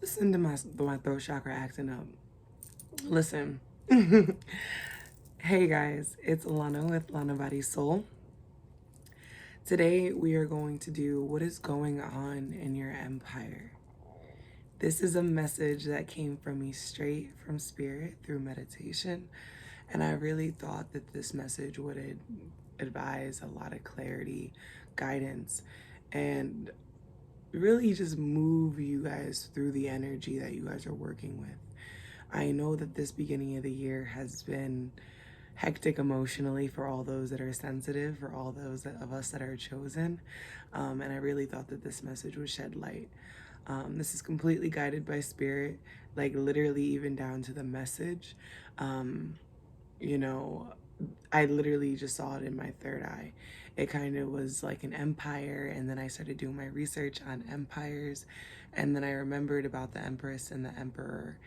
Listen to my throat chakra acting up. Listen. Hey guys, it's Lana with Lana Body Soul. Today we are going to do what is going on in your empire. This is a message that came from me straight from spirit through meditation, and I really thought that this message would advise a lot of clarity, guidance, and really just move you guys through the energy that you guys are working with. I know that this beginning of the year has been hectic emotionally for all those that are sensitive, for all those of us that are chosen, and I really thought that this message would shed light. This is completely guided by spirit, like literally even down to the message. You know, I literally just saw it in my third eye. It kind of was like an empire, and then I started doing my research on empires, and then I remembered about the empress and the emperor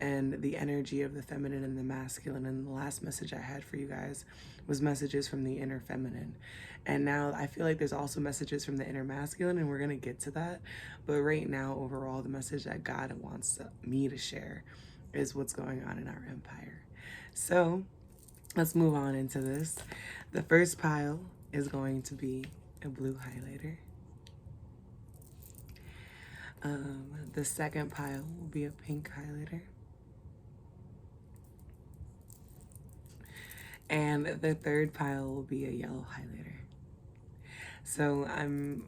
and the energy of the feminine and the masculine. And the last message I had for you guys was messages from the inner feminine. And now I feel like there's also messages from the inner masculine, and we're going to get to that. But right now, overall, the message that God wants me to share is what's going on in our empire. So let's move on into this. The first pile is going to be a blue highlighter. The second pile will be a pink highlighter. And the third pile will be a yellow highlighter. So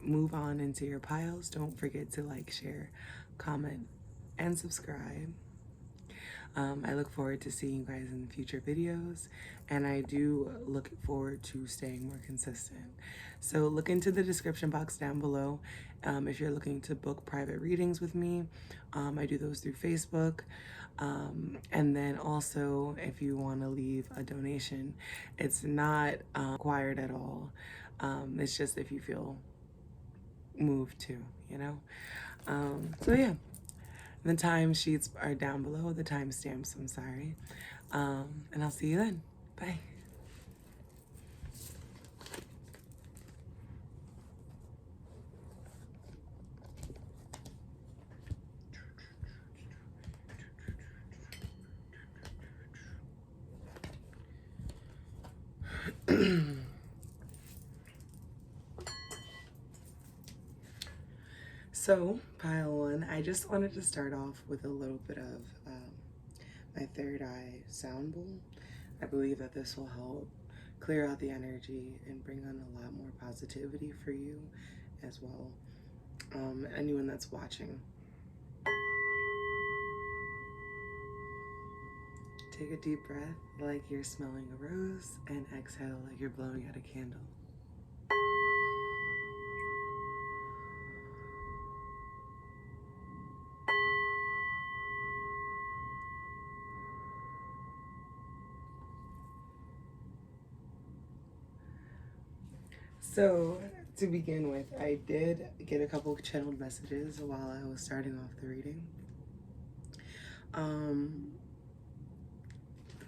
move on into your piles. Don't forget to like, share, comment, and subscribe. I look forward to seeing you guys in future videos, and I do look forward to staying more consistent. So look into the description box down below if you're looking to book private readings with me. I do those through Facebook. And then also, if you want to leave a donation, it's not required at all. It's just if you feel moved to, you know? So yeah. The time sheets are down below, the timestamps, I'm sorry. And I'll see you then. Bye. So, pile one, I just wanted to start off with a little bit of my third eye sound bowl. I believe that this will help clear out the energy and bring on a lot more positivity for you as well. Anyone that's watching. Take a deep breath like you're smelling a rose, and exhale like you're blowing out a candle. So, to begin with, I did get a couple channeled messages while I was starting off the reading.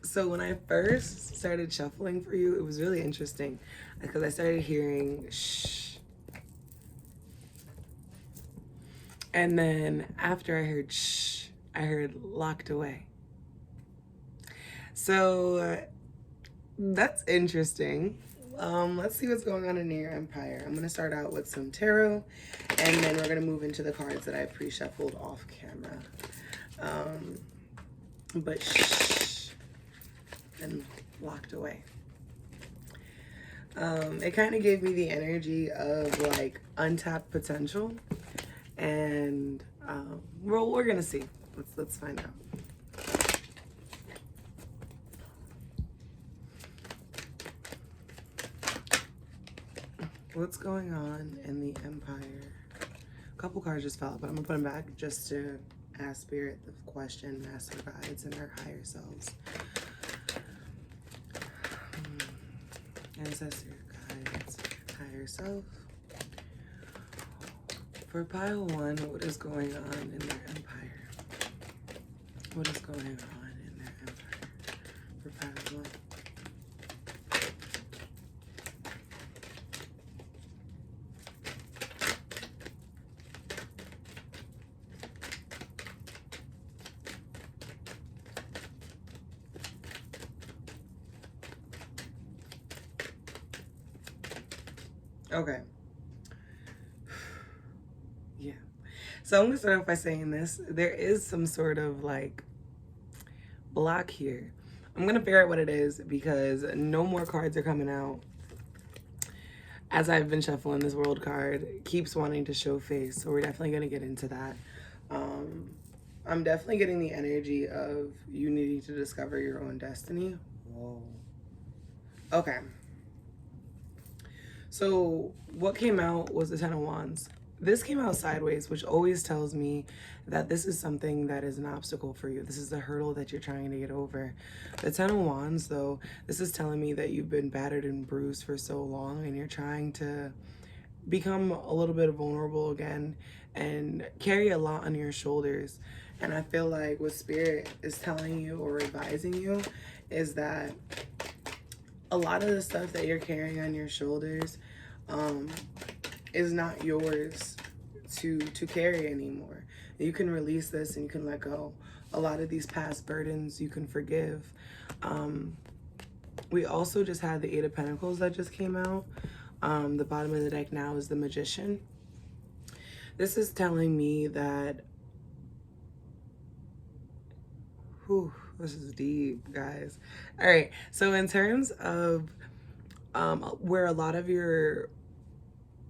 So when I first started shuffling for you, it was really interesting because I started hearing shh. And then after I heard shh, I heard locked away. So that's interesting. Let's see what's going on in your empire. I'm going to start out with some tarot, and then we're going to move into the cards that I pre-shuffled off camera. But shh, and locked away. It kind of gave me the energy of like untapped potential, and well, we're going to see. Let's find out. What's going on in the empire? A couple cards just fell out, but I'm gonna put them back just to ask spirit the question, master guides, and our higher selves. Ancestor guides, higher self. For pile one, what is going on in their empire? What is going on in their empire? For pile one. Okay. Yeah. So I'm going to start off by saying this. There is some sort of like block here. I'm going to figure out what it is because no more cards are coming out. As I've been shuffling, this world card keeps wanting to show face. So we're definitely going to get into that. Um, I'm definitely getting the energy of you needing to discover your own destiny. Whoa. Okay. So what came out was the Ten of Wands. This came out sideways, which always tells me that this is something that is an obstacle for you. This is the hurdle that you're trying to get over. The Ten of Wands, though, this is telling me that you've been battered and bruised for so long and you're trying to become a little bit vulnerable again and carry a lot on your shoulders. And I feel like what Spirit is telling you or advising you is that a lot of the stuff that you're carrying on your shoulders is not yours to carry anymore. You can release this and you can let go. A lot of these past burdens you can forgive. We also just had the Eight of Pentacles that just came out. The bottom of the deck now is the Magician. This is telling me that, whew, this is deep, guys. All right, so in terms of where a lot of your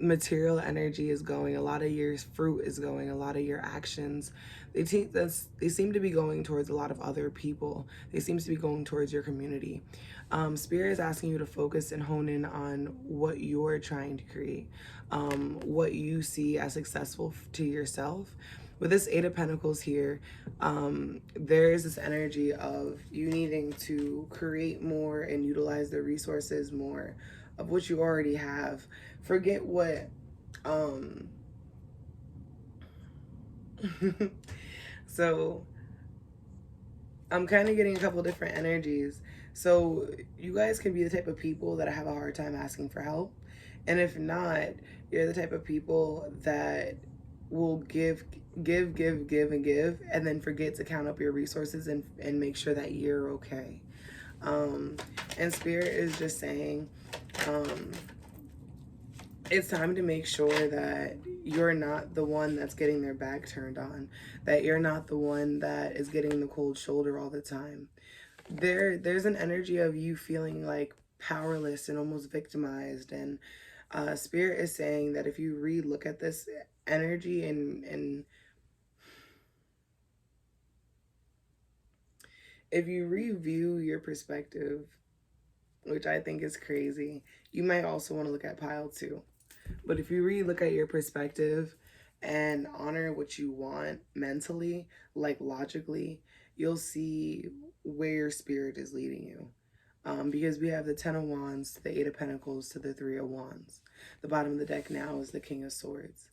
material energy is going, a lot of your fruit is going, a lot of your actions, they seem to be going towards a lot of other people. They seem to be going towards your community. Spirit is asking you to focus and hone in on what you're trying to create, what you see as successful to yourself. With this Eight of Pentacles here, there is this energy of you needing to create more and utilize the resources more of what you already have. Forget what so I'm kind of getting a couple different energies. So you guys can be the type of people that have a hard time asking for help. And if not, you're the type of people that will give, and then forget to count up your resources and make sure that you're okay. And Spirit is just saying, it's time to make sure that you're not the one that's getting their back turned on, that you're not the one that is getting the cold shoulder all the time. There's an energy of you feeling like powerless and almost victimized, and Spirit is saying that if you re-look at this energy and if you review your perspective, which I think is crazy, you might also want to look at pile 2. But if you really look at your perspective and honor what you want mentally, like logically, you'll see where your spirit is leading you. Because we have the Ten of Wands, the Eight of Pentacles to the Three of Wands. The bottom of the deck now is the King of Swords.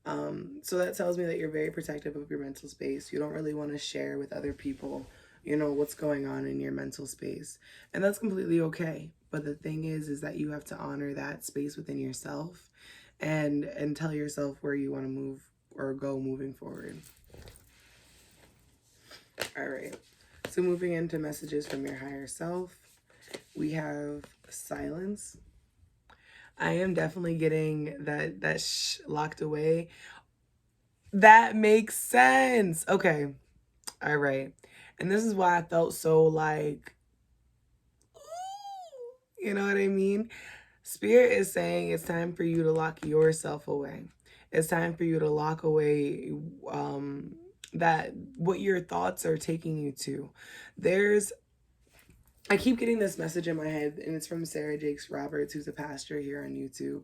So that tells me that you're very protective of your mental space. You don't really want to share with other people, you know, what's going on in your mental space. And that's completely okay. But the thing is that you have to honor that space within yourself and tell yourself where you want to move or go moving forward. All right. So moving into messages from your higher self, we have silence. I am definitely getting that shh locked away. That makes sense. Okay. All right. And this is why I felt so like, you know what I mean? Spirit is saying it's time for you to lock yourself away. It's time for you to lock away that what your thoughts are taking you to. I keep getting this message in my head, and it's from Sarah Jakes Roberts, who's a pastor here on YouTube.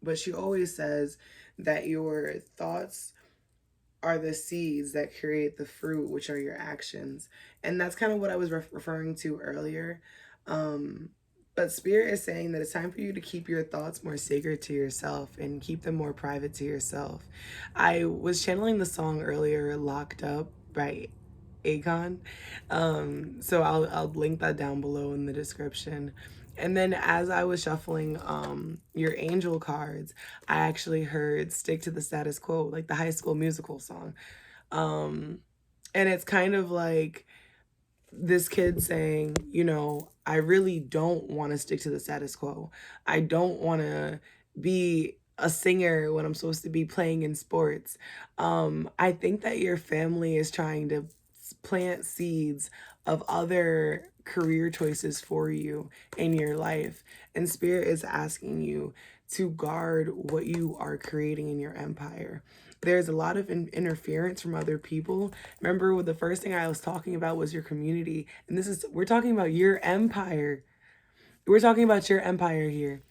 But she always says that your thoughts are the seeds that create the fruit, which are your actions. And that's kind of what I was referring to earlier. But Spirit is saying that it's time for you to keep your thoughts more sacred to yourself and keep them more private to yourself. I was channeling the song earlier, Locked Up by Akon. So I'll link that down below in the description. And then as I was shuffling your angel cards, I actually heard Stick to the Status Quo, like the High School Musical song. And it's kind of like this kid saying, you know, I really don't want to stick to the status quo. I don't want to be a singer when I'm supposed to be playing in sports. I think that your family is trying to plant seeds of other career choices for you in your life. And Spirit is asking you to guard what you are creating in your empire. There's a lot of interference from other people. Remember, the first thing I was talking about was your community. And we're talking about your empire. We're talking about your empire here.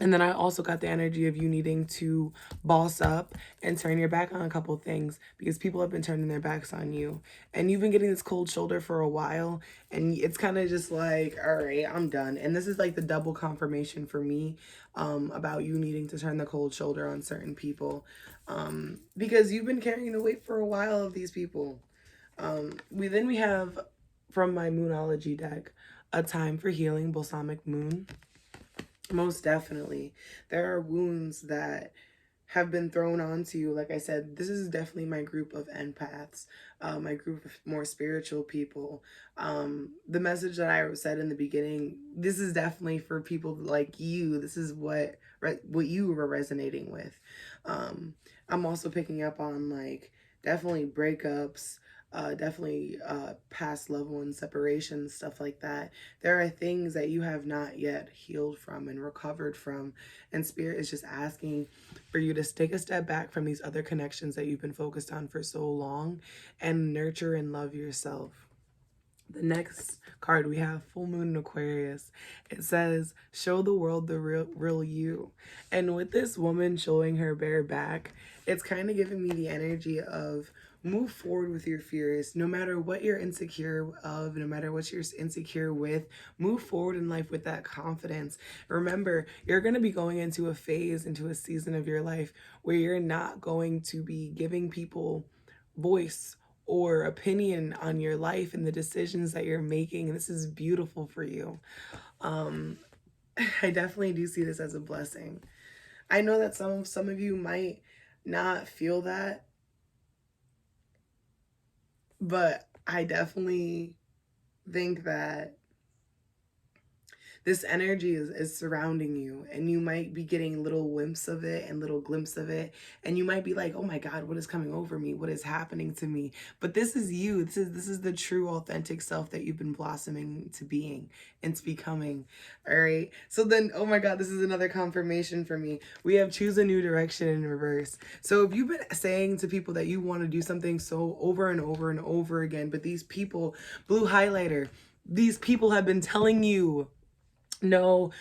And then I also got the energy of you needing to boss up and turn your back on a couple things because people have been turning their backs on you. And you've been getting this cold shoulder for a while. And it's kind of just like, all right, I'm done. And this is like the double confirmation for me about you needing to turn the cold shoulder on certain people. Because you've been carrying the weight for a while of these people. We have from my Moonology deck, A Time for Healing, Balsamic Moon. Most definitely. There are wounds that have been thrown onto you. Like I said, this is definitely my group of empaths, my group of more spiritual people. The message that I said in the beginning, this is definitely for people like you. This is what you were resonating with. I'm also picking up on like definitely breakups, definitely past loved one separations, stuff like that. There are things that you have not yet healed from and recovered from, and Spirit is just asking for you to take a step back from these other connections that you've been focused on for so long and nurture and love yourself. The next card we have, Full Moon in Aquarius. It says, show the world the real you. And with this woman showing her bare back, it's kind of giving me the energy of move forward with your fears. No matter what you're insecure of, no matter what you're insecure with, move forward in life with that confidence. Remember, you're going to be going into a phase, into a season of your life where you're not going to be giving people voice or opinion on your life and the decisions that you're making. This is beautiful for you. I definitely do see this as a blessing. I know that some of you might not feel that, but I definitely think that this energy is surrounding you, and you might be getting little whimps of it and little glimpses of it, and you might be like, oh my God, what is coming over me? What is happening to me? But this is you. This is the true authentic self that you've been blossoming to being and to becoming. All right, so then, oh my God, this is another confirmation for me. We have choose a new direction in reverse. So if you've been saying to people that you want to do something so over and over and over again, but these people, blue highlighter, these people have been telling you, no,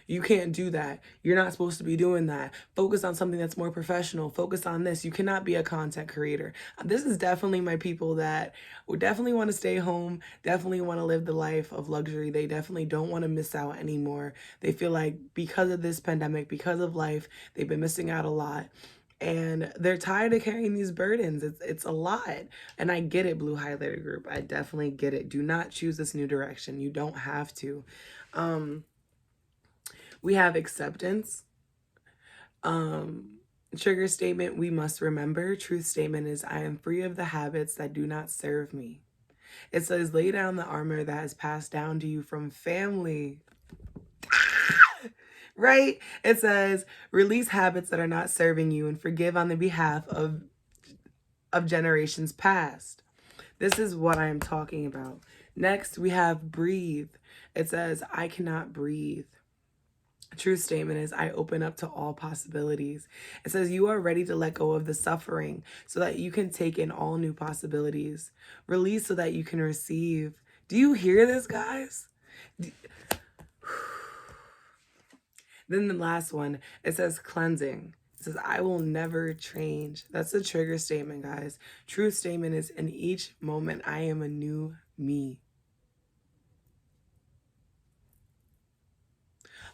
you can't do that. You're not supposed to be doing that. Focus on something that's more professional. Focus on this. You cannot be a content creator. This is definitely my people that would definitely want to stay home, definitely want to live the life of luxury. They definitely don't want to miss out anymore. They feel like because of this pandemic, because of life, they've been missing out a lot. And they're tired of carrying these burdens. It's a lot. And I get it, Blue Highlighter Group. I definitely get it. Do not choose this new direction. You don't have to. We have acceptance. Trigger statement, we must remember. Truth statement is, I am free of the habits that do not serve me. It says, lay down the armor that has passed down to you from family. Right? It says, release habits that are not serving you and forgive on the behalf of generations past. This is what I am talking about. Next, we have breathe. It says, I cannot breathe. Truth statement is, I open up to all possibilities. It says, you are ready to let go of the suffering so that you can take in all new possibilities. Release so that you can receive. Do you hear this, guys? Then the last one, it says cleansing. It says, I will never change. That's the trigger statement, guys. Truth statement is, in each moment, I am a new me.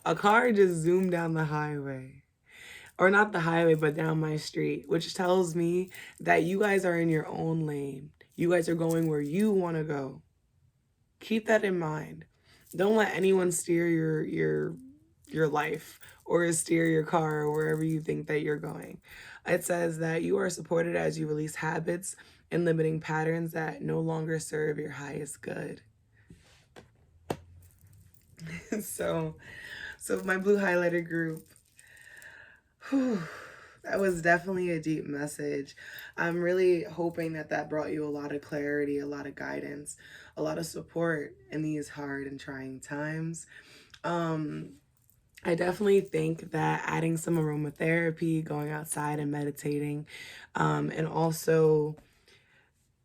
A car just zoomed down the highway. Or not the highway, but down my street, which tells me that you guys are in your own lane. You guys are going where you want to go. Keep that in mind. Don't let anyone steer your your life or steer your car or wherever you think that you're going. It says that you are supported as you release habits and limiting patterns that no longer serve your highest good. so my blue highlighter group, whew, that was definitely a deep message. I'm really hoping that that brought you a lot of clarity, a lot of guidance, a lot of support in these hard and trying times. I definitely think that adding some aromatherapy, going outside and meditating, and also,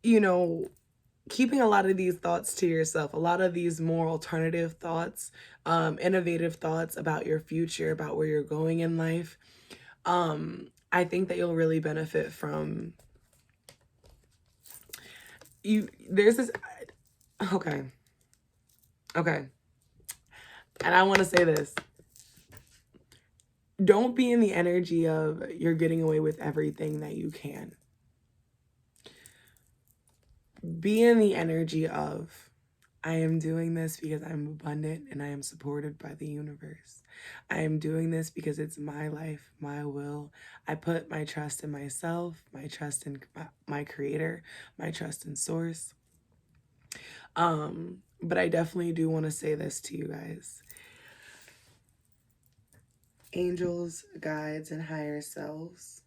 you know, keeping a lot of these thoughts to yourself, a lot of these more alternative thoughts, innovative thoughts about your future, about where you're going in life. I think that you'll really benefit from you. There's this, okay, okay. And I want to say this. Don't be in the energy of you're getting away with everything that you can. Be in the energy of I am doing this because I'm abundant and I am supported by the universe. I am doing this because it's my life, my will. I put my trust in myself, my trust in my creator, my trust in source. But I definitely do want to say this to you guys. Angels, guides, and higher selves,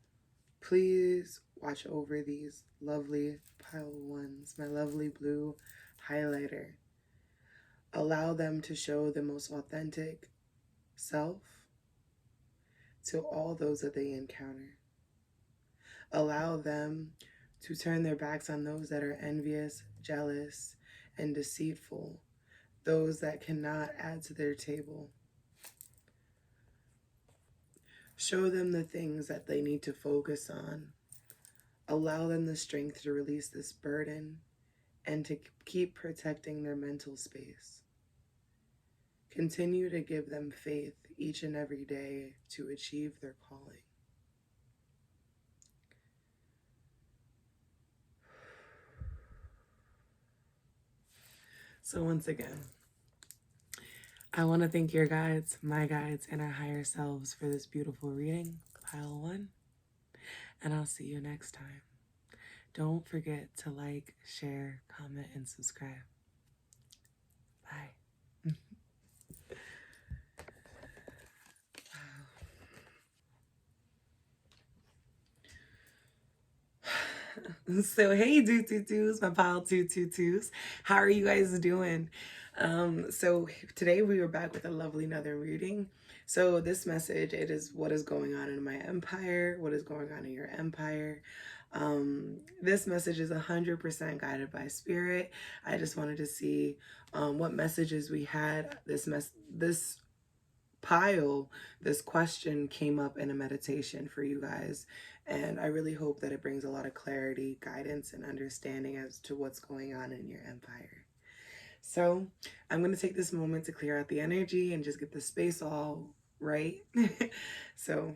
please watch over these lovely pile ones, my lovely blue highlighter. Allow them to show the most authentic self to all those that they encounter. Allow them to turn their backs on those that are envious, jealous, and deceitful, those that cannot add to their table. Show them the things that they need to focus on. Allow them the strength to release this burden and to keep protecting their mental space. Continue to give them faith each and every day to achieve their calling. So once again, I want to thank your guides, my guides, and our higher selves for this beautiful reading, pile one, and I'll see you next time. Don't forget to like, share, comment, and subscribe. Bye. So hey, do-do-dos, my pile two-two-twos. How are you guys doing? So today we were back with a lovely another reading. So this message, it is what is going on in my empire, what is going on in your empire. This message is 100% guided by spirit. I just wanted to see what messages we had. This pile, this question came up in a meditation for you guys, and I really hope that it brings a lot of clarity, guidance, and understanding as to what's going on in your empire. So I'm going to take this moment to clear out the energy and just get the space all right. So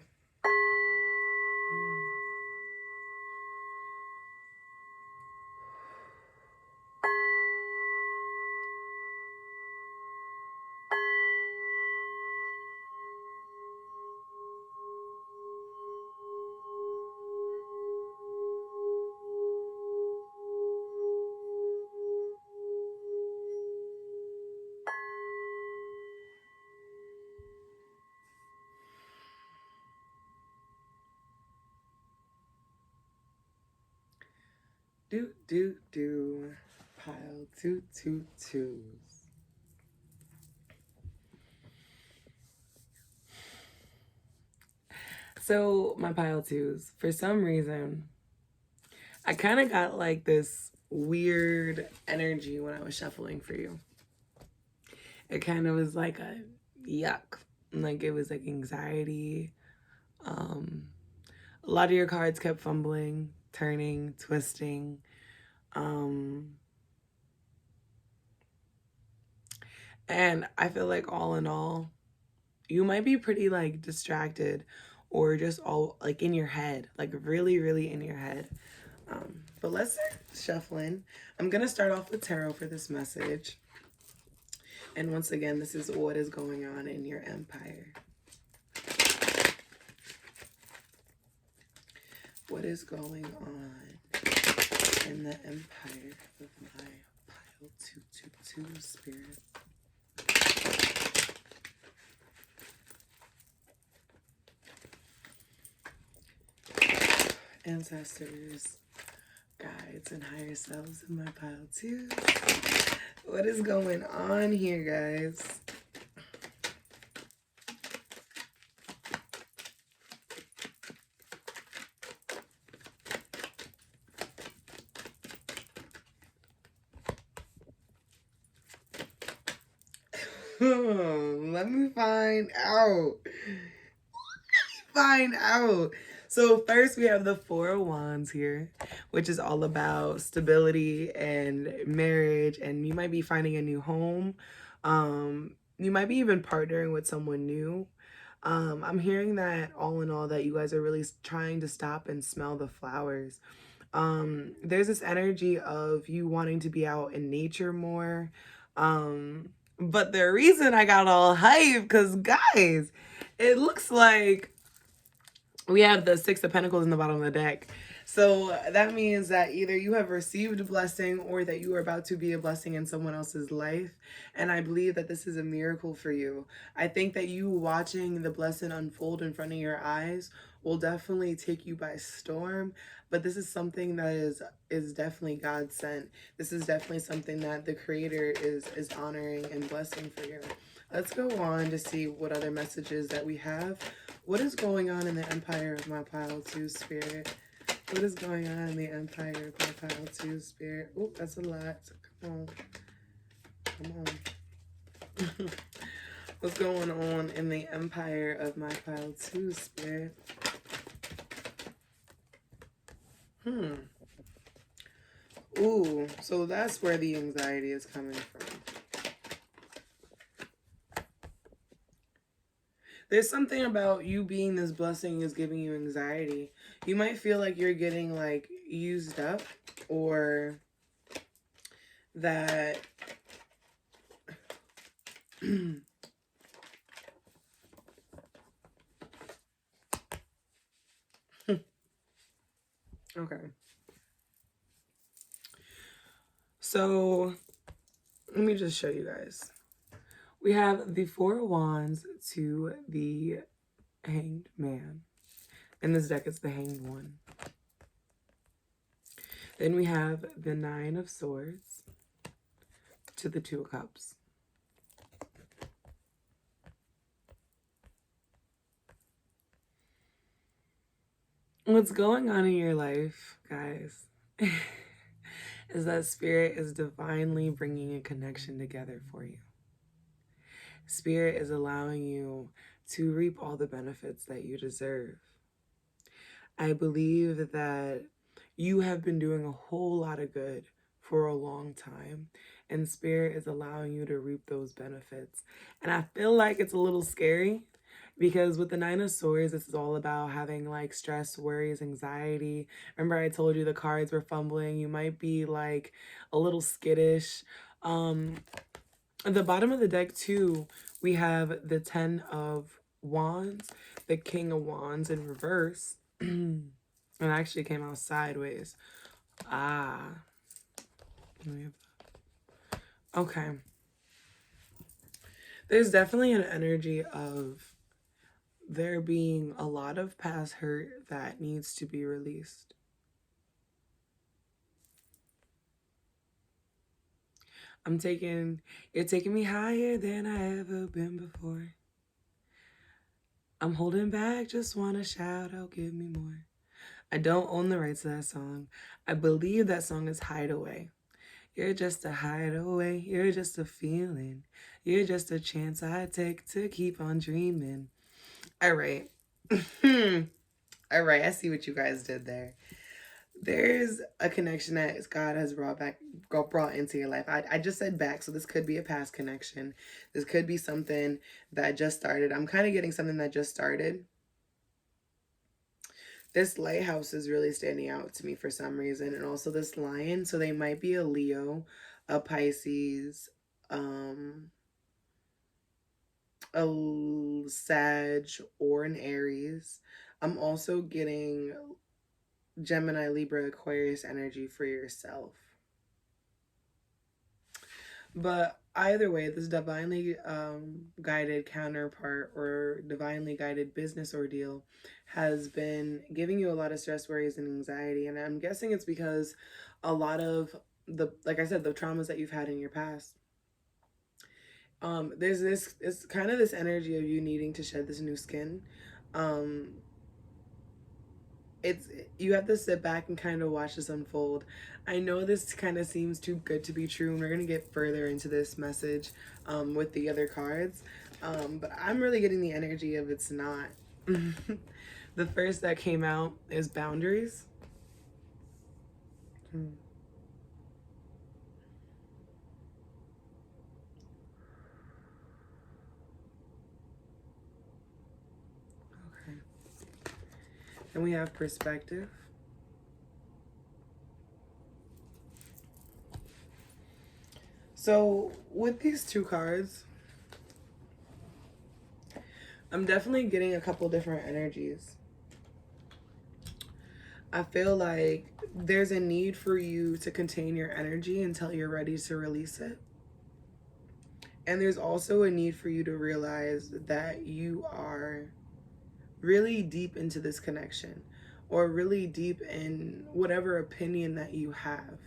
do pile two-two-twos. So my pile twos, for some reason, I kind of got like this weird energy when I was shuffling for you. It kind of was like a yuck. Like it was like anxiety. A lot of your cards kept fumbling, turning, twisting. And I feel like all in all, you might be pretty like distracted or just all like in your head, like really, really in your head. But let's start shuffling. I'm going to start off with tarot for this message. And once again, this is what is going on in your empire. What is going on in the empire of my pile 222 spirit? Ancestors, guides, and higher selves in my pile 2. What is going on here, guys? Let me find out. Find out. So first we have the Four of Wands here, which is all about stability and marriage, and you might be finding a new home. You might be even partnering with someone new. I'm hearing that all in all that you guys are really trying to stop and smell the flowers. There's this energy of you wanting to be out in nature more. But the reason I got all hyped, because guys, it looks like we have the Six of Pentacles in the bottom of the deck. So that means that either you have received a blessing or that you are about to be a blessing in someone else's life. And I believe that this is a miracle for you. I think that you watching the blessing unfold in front of your eyes will definitely take you by storm. But this is something that is definitely God sent. This is definitely something that the Creator is honoring and blessing for you. Let's go on to see what other messages that we have. What is going on in the empire of my pile 2 spirit? What is going on in the empire of my pile 2 spirit? Oh, that's a lot. Come on. Come on. What's going on in the empire of my pile 2 spirit? Ooh, so that's where the anxiety is coming from. There's something about you being this blessing is giving you anxiety. You might feel like you're getting like used up, or that okay. So let me just show you guys. We have the Four of Wands to the Hanged Man. In this deck, it's the Hanged One. Then we have the Nine of Swords to the Two of Cups. What's going on in your life, guys, is that Spirit is divinely bringing a connection together for you. Spirit is allowing you to reap all the benefits that you deserve. I believe that you have been doing a whole lot of good for a long time, and Spirit is allowing you to reap those benefits. And I feel like it's a little scary because with the Nine of Swords, this is all about having like stress, worries, anxiety. Remember I told you the cards were fumbling. You might be like a little skittish. At the bottom of the deck too, we have the Ten of Wands, the King of Wands in reverse. It actually came out sideways. Okay. There's definitely an energy of there being a lot of past hurt that needs to be released. You're taking me higher than I ever been before. I'm holding back, just wanna shout out, give me more. I don't own the rights to that song. I believe that song is Hideaway. You're just a hideaway, you're just a feeling. You're just a chance I take to keep on dreaming. All right. All right, I see what you guys did there. There's a connection that God has brought into your life. I just said back, so this could be a past connection. This could be something that just started. I'm kind of getting something that just started. This lighthouse is really standing out to me for some reason, and also this lion. So they might be a Leo, a Pisces, a Sag or an Aries. I'm also getting Gemini, Libra, Aquarius energy for yourself. But either way, this divinely guided counterpart or divinely guided business ordeal has been giving you a lot of stress, worries, and anxiety. And I'm guessing it's because a lot of like I said, the traumas that you've had in your past. There's this, it's kind of this energy of you needing to shed this new skin. Um, it's, you have to sit back and kind of watch this unfold. I know this kind of seems too good to be true, and we're gonna get further into this message with the other cards, but I'm really getting the energy of it's not. The first that came out is boundaries. Okay. Then we have perspective. So with these two cards, I'm definitely getting a couple different energies. I feel like there's a need for you to contain your energy until you're ready to release it. And there's also a need for you to realize that you are really deep into this connection, or really deep in whatever opinion that you have.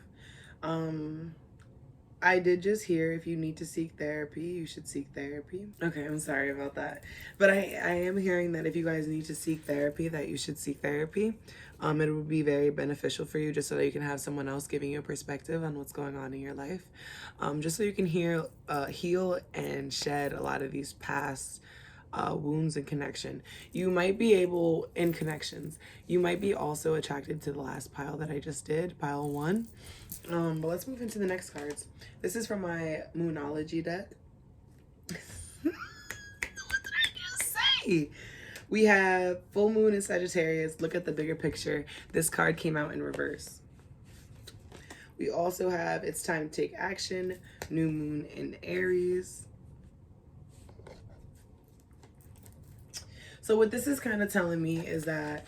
I did just hear, if you need to seek therapy, you should seek therapy. Okay, I'm sorry about that. But I am hearing that if you guys need to seek therapy, that you should seek therapy. It would be very beneficial for you, just so that you can have someone else giving you a perspective on what's going on in your life. Just so you can heal and shed a lot of these past wounds and connection. You might be able, in connections, you might be also attracted to the last pile that I just did, pile 1. But let's move into the next cards. This is from my Moonology deck. What did I just say? We have full moon in Sagittarius. Look at the bigger picture. This card came out in reverse. We also have it's time to take action, new moon in Aries. So what this is kind of telling me is that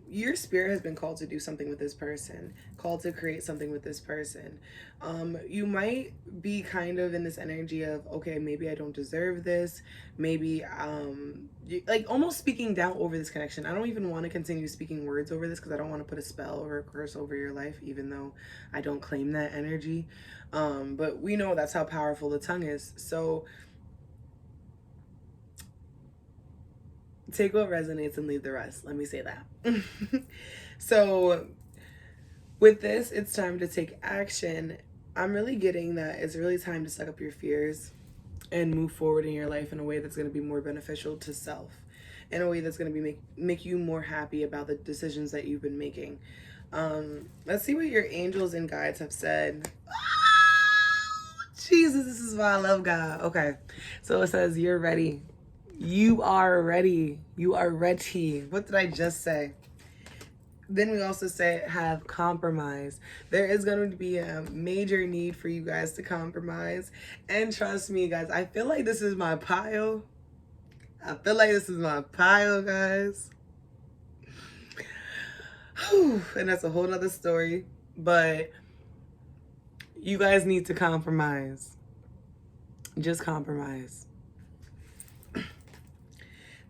your spirit has been called to do something with this person, called to create something with this person. You might be kind of in this energy of, okay, maybe I don't deserve this. Maybe like almost speaking down over this connection. I don't even want to continue speaking words over this because I don't want to put a spell or a curse over your life, even though I don't claim that energy. But we know that's how powerful the tongue is. So take what resonates and leave the rest. Let me say that. So with this, it's time to take action. I'm really getting that it's really time to suck up your fears and move forward in your life in a way that's going to be more beneficial to self, in a way that's going to be make you more happy about the decisions that you've been making. Let's see what your angels and guides have said. Oh, Jesus, this is why I love God. Okay, so it says you're ready. You are ready. You are ready. What did I just say? Then we also say have compromise. There is going to be a major need for you guys to compromise. And trust me, guys, I feel like this is my pile. I feel like this is my pile, guys. Whew, and that's a whole nother story. But you guys need to compromise. Just compromise.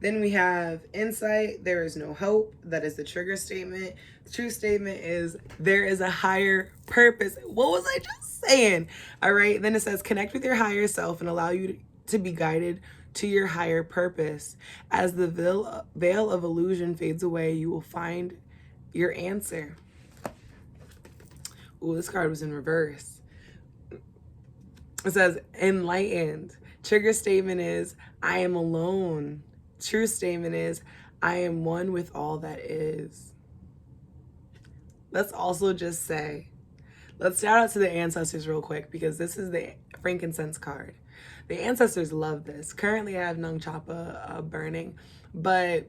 Then we have insight. There is no hope. That is the trigger statement. The true statement is there is a higher purpose. What was I just saying? All right. Then it says connect with your higher self and allow you to be guided to your higher purpose. As the veil of illusion fades away, you will find your answer. Ooh, this card was in reverse. It says enlightened. Trigger statement is I am alone. True statement is I am one with all that is. Let's also just say, let's shout out to the ancestors real quick, because this is the frankincense card. The ancestors love this. Currently I have Nung Chapa burning, but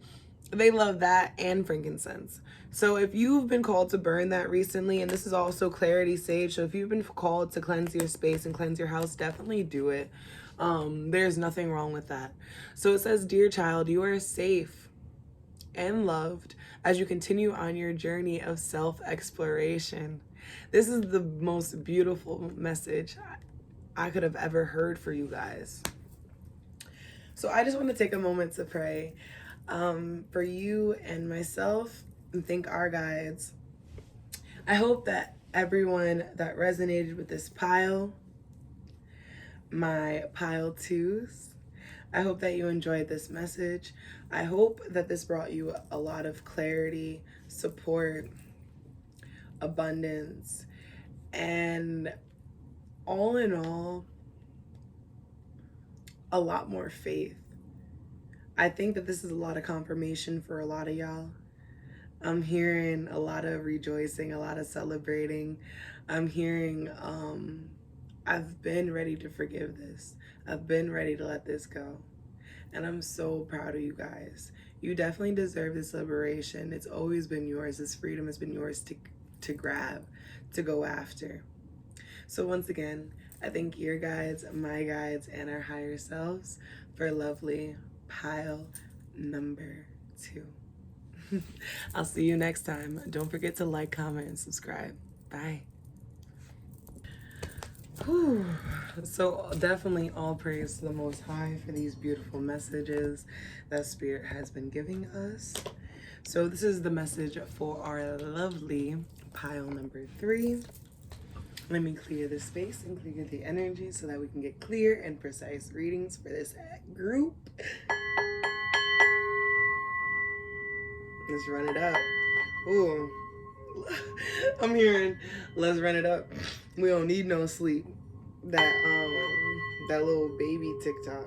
they love that and frankincense. So if you've been called to burn that recently, and this is also clarity sage, so if you've been called to cleanse your space and cleanse your house, definitely do it. There's nothing wrong with that. So it says, dear child, you are safe and loved as you continue on your journey of self-exploration. This is the most beautiful message I could have ever heard for you guys. So I just want to take a moment to pray for you and myself and thank our guides. I hope that everyone that resonated with this pile, my pile twos, I hope that you enjoyed this message. I hope that this brought you a lot of clarity, support, abundance, and all in all, a lot more faith. I think that this is a lot of confirmation for a lot of y'all. I'm hearing a lot of rejoicing, a lot of celebrating. I'm hearing, I've been ready to forgive this. I've been ready to let this go. And I'm so proud of you guys. You definitely deserve this liberation. It's always been yours. This freedom has been yours to grab, to go after. So once again, I thank your guides, my guides, and our higher selves for lovely pile number 2. I'll see you next time. Don't forget to like, comment, and subscribe. Bye. Whew. So definitely all praise to the Most High for these beautiful messages that Spirit has been giving us. So this is the message for our lovely pile number 3. Let me clear the space and clear the energy so that we can get clear and precise readings for this group. Let's run it up. Ooh. I'm hearing, let's run it up. We don't need no sleep. That little baby TikTok.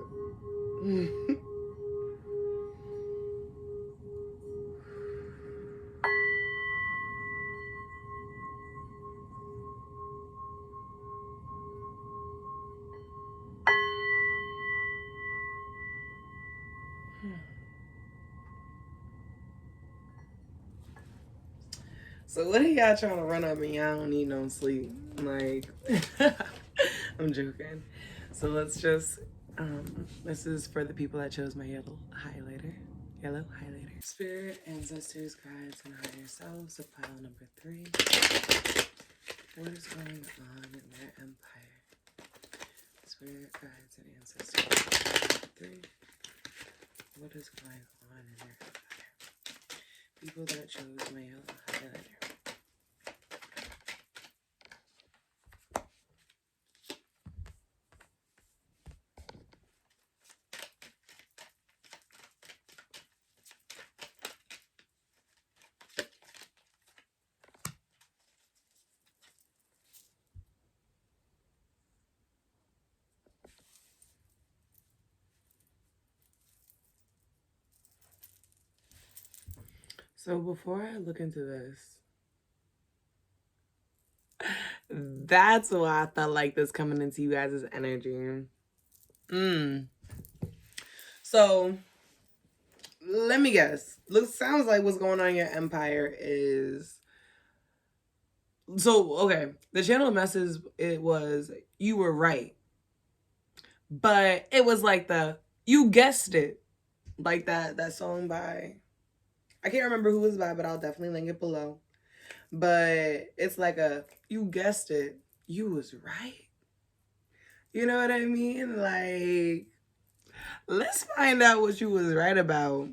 So what are y'all trying to run up me? I don't need no sleep. Like, I'm joking. So let's just, this is for the people that chose my yellow highlighter. Spirit, ancestors, guides, and higher selves of pile number 3. What is going on in their empire? Spirit, guides, and ancestors, pile number 3. What is going on in their empire? People that chose my yellow highlighter. So before I look into this, that's why I felt like this coming into you guys' energy. So let me guess. Sounds like what's going on in your empire is, so okay, the channel message, it was you were right, but it was like you guessed it, like that song by, I can't remember who it was by, but I'll definitely link it below. But it's like you guessed it, you was right. You know what I mean? Like, let's find out what you was right about.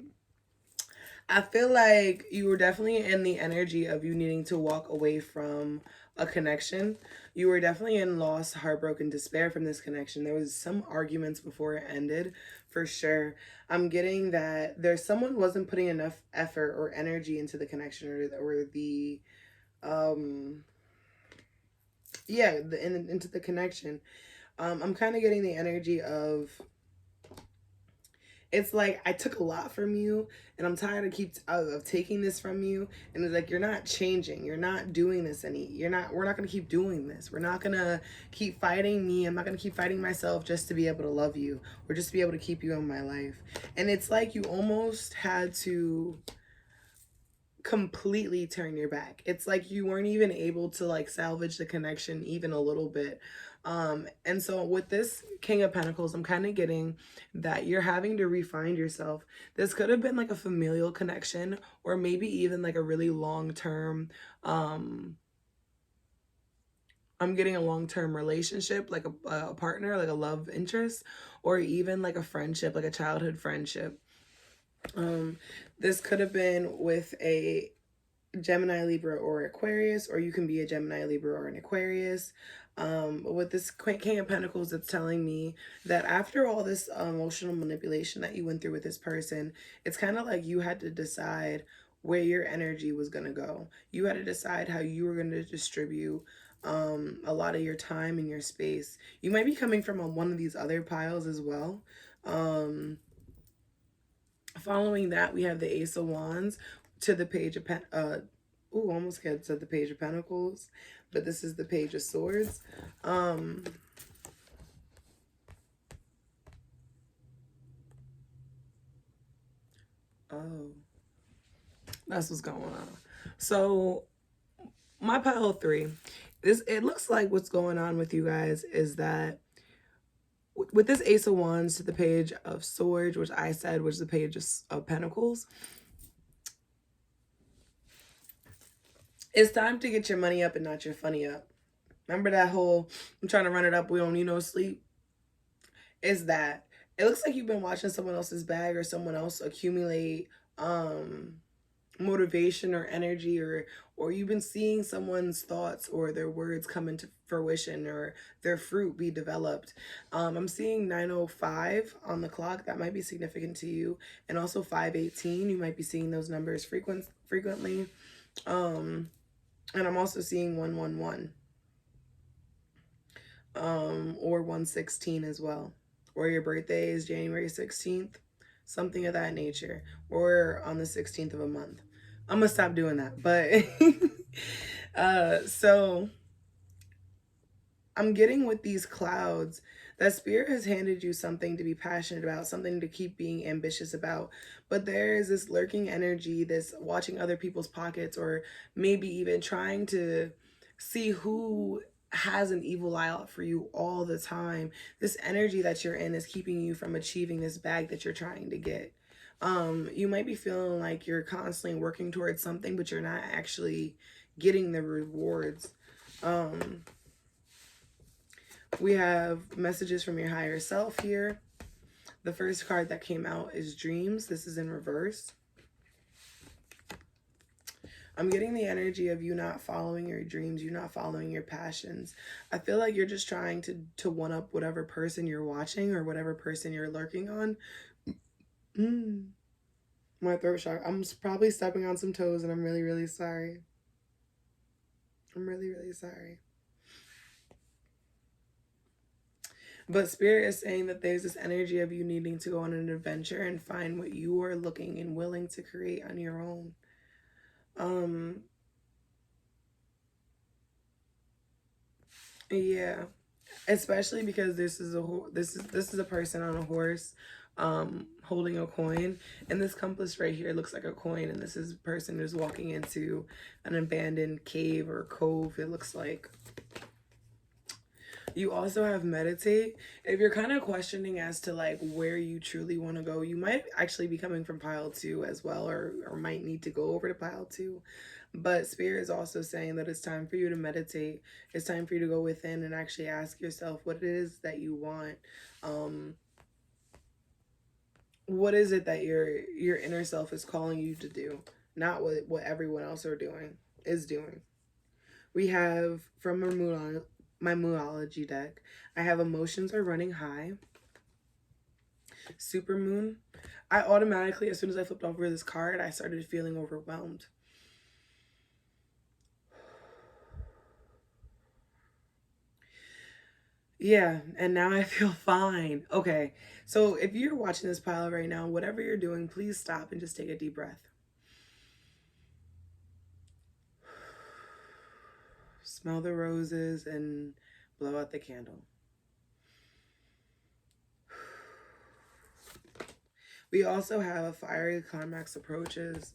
I feel like you were definitely in the energy of you needing to walk away from a connection. You were definitely in loss, heartbroken, despair from this connection. There was some arguments before it ended, for sure. I'm getting that there's someone wasn't putting enough effort or energy into the connection or the into the connection. I'm kind of getting the energy of, it's like I took a lot from you and I'm tired of taking this from you, and it's like you're not changing, you're not doing this we're not going to keep doing this. We're not going to keep fighting me. I'm not going to keep fighting myself just to be able to love you or just to be able to keep you in my life. And it's like you almost had to completely turn your back. It's like you weren't even able to like salvage the connection even a little bit. And so with this King of Pentacles, I'm kind of getting that you're having to refine yourself. This could have been like a familial connection, or maybe even like a really long-term, I'm getting a long-term relationship, like a partner, like a love interest, or even like a friendship, like a childhood friendship. This could have been with a Gemini, Libra, or Aquarius, or you can be a Gemini, Libra, or an Aquarius. With this King of Pentacles, it's telling me that after all this emotional manipulation that you went through with this person, it's kind of like you had to decide where your energy was going to go. You had to decide how you were going to distribute a lot of your time and your space. You might be coming from one of these other piles as well. Following that, we have the Ace of Wands to the Page of almost got to the Page of Pentacles, but this is the Page of Swords. Oh, that's what's going on. So my pile 3, it looks like what's going on with you guys is that with this Ace of Wands to the Page of Swords, which I said was the Page of Pentacles, it's time to get your money up and not your funny up. Remember that whole, I'm trying to run it up, we don't need no sleep? Is that it looks like you've been watching someone else's bag or someone else accumulate motivation or energy, or you've been seeing someone's thoughts or their words come into fruition or their fruit be developed. I'm seeing 9:05 on the clock. That might be significant to you. And also 5:18. You might be seeing those numbers frequently. And I'm also seeing 111 or 116 as well. Or your birthday is January 16th, something of that nature, or on the 16th of a month. I'm gonna stop doing that. But so I'm getting with these clouds that Spirit has handed you something to be passionate about, something to keep being ambitious about. But there is this lurking energy, this watching other people's pockets, or maybe even trying to see who has an evil eye out for you all the time. This energy that you're in is keeping you from achieving this bag that you're trying to get. You might be feeling like you're constantly working towards something, but you're not actually getting the rewards. We have messages from your higher self here. The first card that came out is Dreams. This is in reverse. I'm getting the energy of you not following your dreams, you not following your passions. I feel like you're just trying to one-up whatever person you're watching or whatever person you're lurking on. My throat shock. I'm probably stepping on some toes and I'm really, really sorry. I'm really, really sorry. But Spirit is saying that there's this energy of you needing to go on an adventure and find what you are looking and willing to create on your own. Yeah, especially because this is a person on a horse, holding a coin, and this compass right here looks like a coin, and this is a person who's walking into an abandoned cave or cove. It looks like. You also have meditate. If you're kind of questioning as to like where you truly want to go, you might actually be coming from pile 2 as well, or might need to go over to pile 2. But Spirit is also saying that it's time for you to meditate. It's time for you to go within and actually ask yourself what it is that you want. What is it that your inner self is calling you to do, not what everyone else is doing. We have from my Moology deck, I have emotions are running high. Super moon. I automatically, as soon as I flipped over this card, I started feeling overwhelmed. Yeah, and now I feel fine. Okay, so if you're watching this pile right now, whatever you're doing, please stop and just take a deep breath. Smell the roses and blow out the candle. We also have a fiery climax approaches,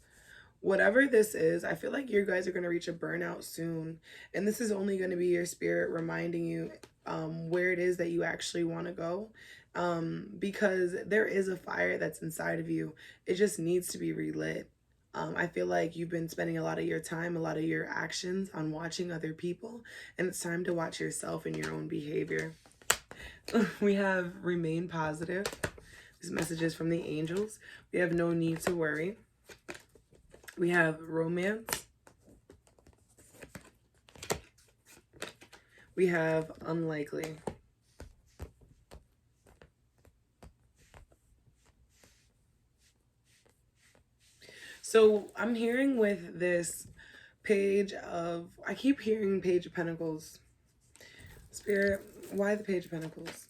whatever this is, I feel like you guys are going to reach a burnout soon. And this is only going to be your spirit reminding you where it is that you actually want to go. Because there is a fire that's inside of you. It just needs to be relit. I feel like you've been spending a lot of your time, a lot of your actions on watching other people, and it's time to watch yourself and your own behavior. We have remain positive. This message is from the angels. We have no need to worry. We have romance. We have unlikely. So I'm hearing with this page of, I keep hearing Page of Pentacles. Spirit, why the Page of Pentacles?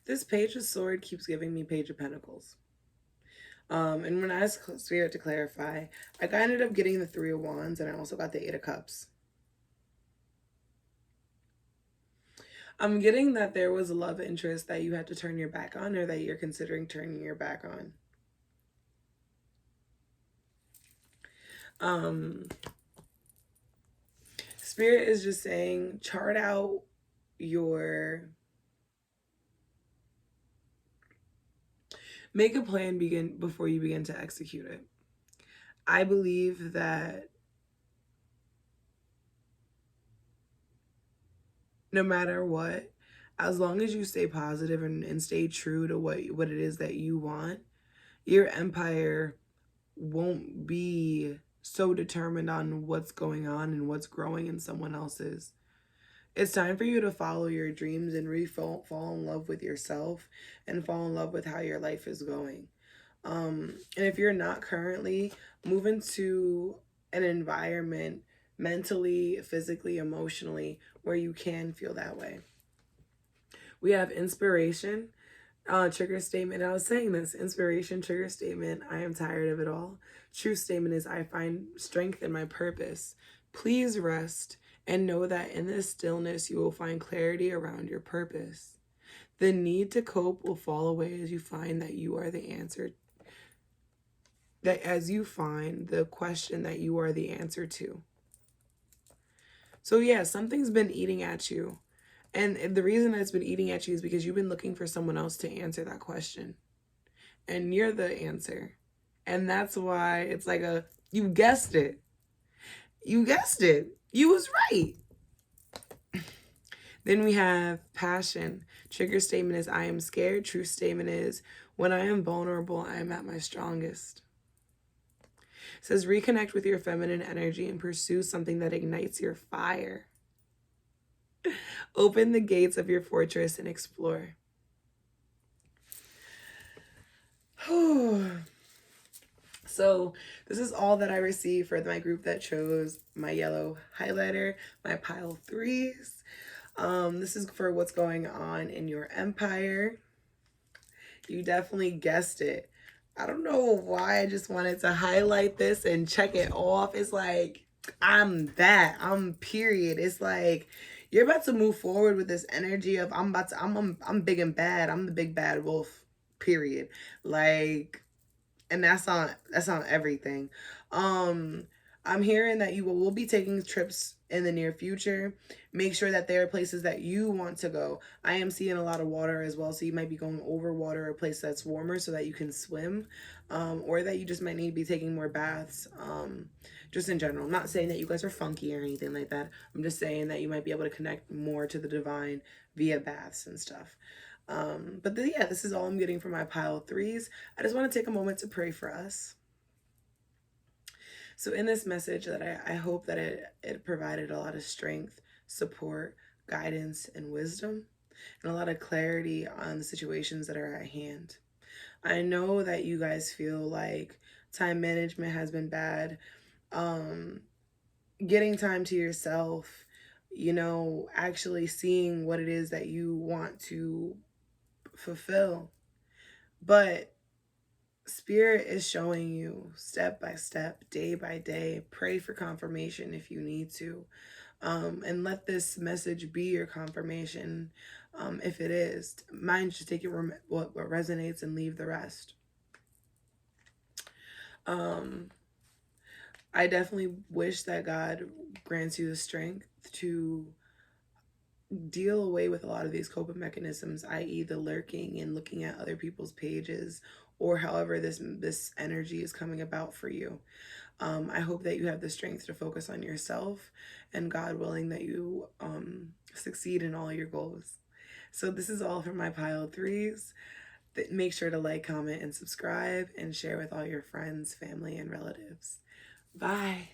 This Page of Sword keeps giving me Page of Pentacles. And when I asked Spirit to clarify, I ended up getting the Three of Wands, and I also got the Eight of Cups. I'm getting that there was a love interest that you had to turn your back on, or that you're considering turning your back on. Spirit is just saying, chart out your... Make a plan before you begin to execute it. I believe that no matter what, as long as you stay positive and stay true to what it is that you want, your empire won't be so determined on what's going on and what's growing in someone else's. It's time for you to follow your dreams and fall in love with yourself and fall in love with how your life is going. And if you're not currently, move into an environment mentally, physically, emotionally, where you can feel that way. We have inspiration, trigger statement. I was saying this, inspiration, trigger statement. I am tired of it all. True statement is, I find strength in my purpose. Please rest and know that in this stillness, you will find clarity around your purpose. The need to cope will fall away as you find that you are the answer. That as you find the question that you are the answer to. So yeah, something's been eating at you. And the reason that it's been eating at you is because you've been looking for someone else to answer that question. And you're the answer. And that's why it's like you guessed it. You guessed it. You was right. Then we have passion. Trigger statement is, I am scared. True statement is, when I am vulnerable, I am at my strongest. It says, reconnect with your feminine energy and pursue something that ignites your fire. Open the gates of your fortress and explore. So this is all that I received for my group that chose my yellow highlighter, my pile 3s. This is for what's going on in your empire. You definitely guessed it. I don't know why I just wanted to highlight this and check it off. It's like, I'm period. It's like, you're about to move forward with this energy of, I'm big and bad. I'm the big bad wolf, period. Like, and that's on everything. I'm hearing that you will be taking trips in the near future. Make sure that there are places that you want to go. I am seeing a lot of water as well, so you might be going over water, a place that's warmer so that you can swim, or that you just might need to be taking more baths, just in general. I'm not saying that you guys are funky or anything like that. I'm just saying that you might be able to connect more to the divine via baths and stuff. Yeah, this is all I'm getting for my pile 3s. I just want to take a moment to pray for us. So in this message, that I hope that it provided a lot of strength, support, guidance, and wisdom, and a lot of clarity on the situations that are at hand. I know that you guys feel like time management has been bad. Getting time to yourself, actually seeing what it is that you want to fulfill. But Spirit is showing you step by step, day by day. Pray for confirmation if you need to. And let this message be your confirmation. If it is, mine, just take it what resonates and leave the rest. I definitely wish that God grants you the strength to deal away with a lot of these coping mechanisms, i.e. the lurking and looking at other people's pages, or however this energy is coming about for you. I hope that you have the strength to focus on yourself, and God willing that you succeed in all your goals. So this is all for my pile of threes. Make sure to like, comment, and subscribe, and share with all your friends, family, and relatives. Bye.